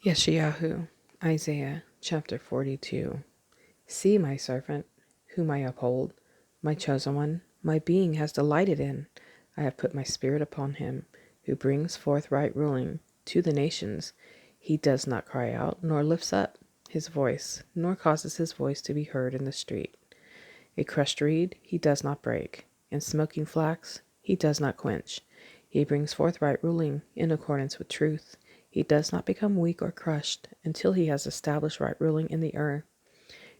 Yeshayahu, Isaiah chapter 42. See my servant, whom I uphold, my chosen one, my being has delighted in. I have put my spirit upon him, who brings forth right ruling to the nations. He does not cry out, nor lifts up his voice, nor causes his voice to be heard in the street. A crushed reed he does not break, and smoking flax he does not quench. He brings forth right ruling in accordance with truth. He does not become weak or crushed until he has established right ruling in the earth,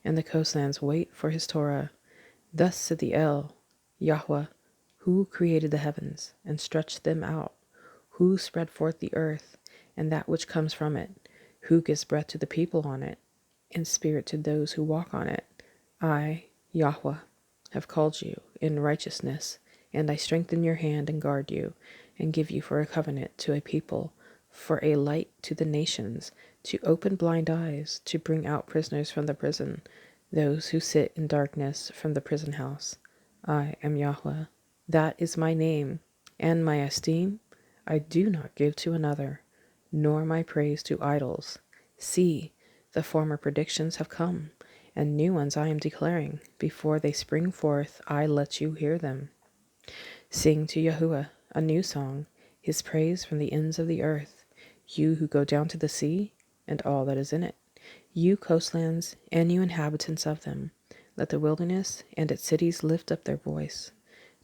and the coastlands wait for his Torah. Thus said the El, Yahweh, who created the heavens and stretched them out, who spread forth the earth and that which comes from it, who gives breath to the people on it, and spirit to those who walk on it. I, Yahweh, have called you in righteousness, and I strengthen your hand and guard you, and give you for a covenant to a people, for a light to the nations, to open blind eyes, to bring out prisoners from the prison, those who sit in darkness from the prison house. I am Yahweh. That is my name, and my esteem I do not give to another, nor my praise to idols. See, the former predictions have come, and new ones I am declaring. Before they spring forth, I let you hear them. Sing to Yahuwah a new song, his praise from the ends of the earth, you who go down to the sea, and all that is in it, you coastlands, and you inhabitants of them. Let the wilderness and its cities lift up their voice,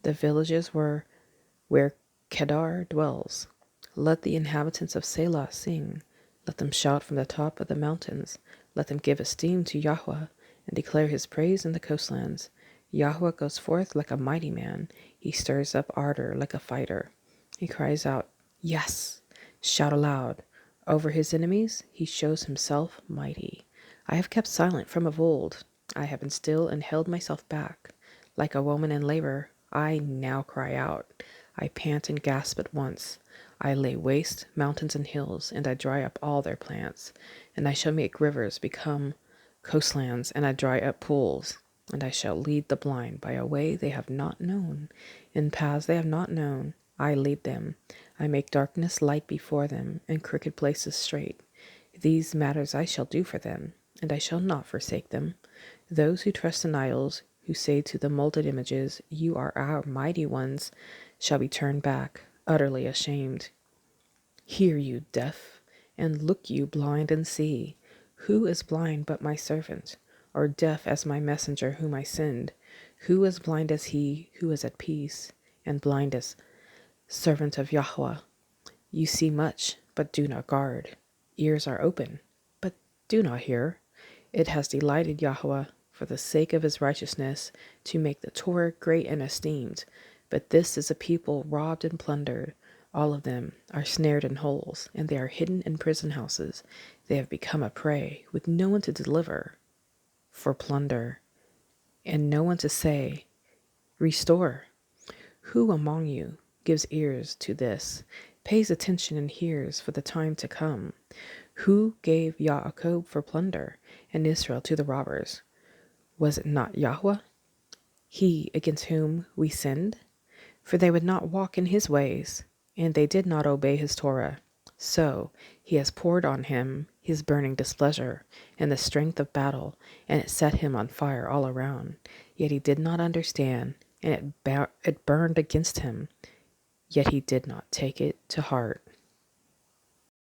the villages where Kedar dwells. Let the inhabitants of Selah sing. Let them shout from the top of the mountains. Let them give esteem to Yahweh and declare his praise in the coastlands. Yahweh goes forth like a mighty man. He stirs up ardor like a fighter. He cries out, yes! Shout aloud. Over his enemies he shows himself mighty. I have kept silent from of old. I have been still and held myself back. Like a woman in labor, I now cry out. I pant and gasp at once. I lay waste mountains and hills, and I dry up all their plants. And I shall make rivers become coastlands, and I dry up pools. And I shall lead the blind by a way they have not known. In paths they have not known, I lead them. I make darkness light before them, and crooked places straight. These matters I shall do for them, and I shall not forsake them. Those who trust in idols, who say to the molded images, you are our mighty ones, shall be turned back, utterly ashamed. Hear, you deaf, and look, you blind, and see. Who is blind but my servant, or deaf as my messenger whom I send? Who is blind as he who is at peace, and blind as servant of Yahweh? You see much, but do not guard. Ears are open, but do not hear. It has delighted Yahweh, for the sake of his righteousness, to make the Torah great and esteemed. But this is a people robbed and plundered. All of them are snared in holes, and they are hidden in prison houses. They have become a prey, with no one to deliver for plunder, and no one to say, restore. Who among you gives ears to this, pays attention and hears for the time to come? Who gave Yaakov for plunder, and Israel to the robbers? Was it not Yahweh, he against whom we sinned? For they would not walk in his ways, and they did not obey his Torah. So he has poured on him his burning displeasure and the strength of battle, and it set him on fire all around. Yet he did not understand, and it burned against him, yet he did not take it to heart.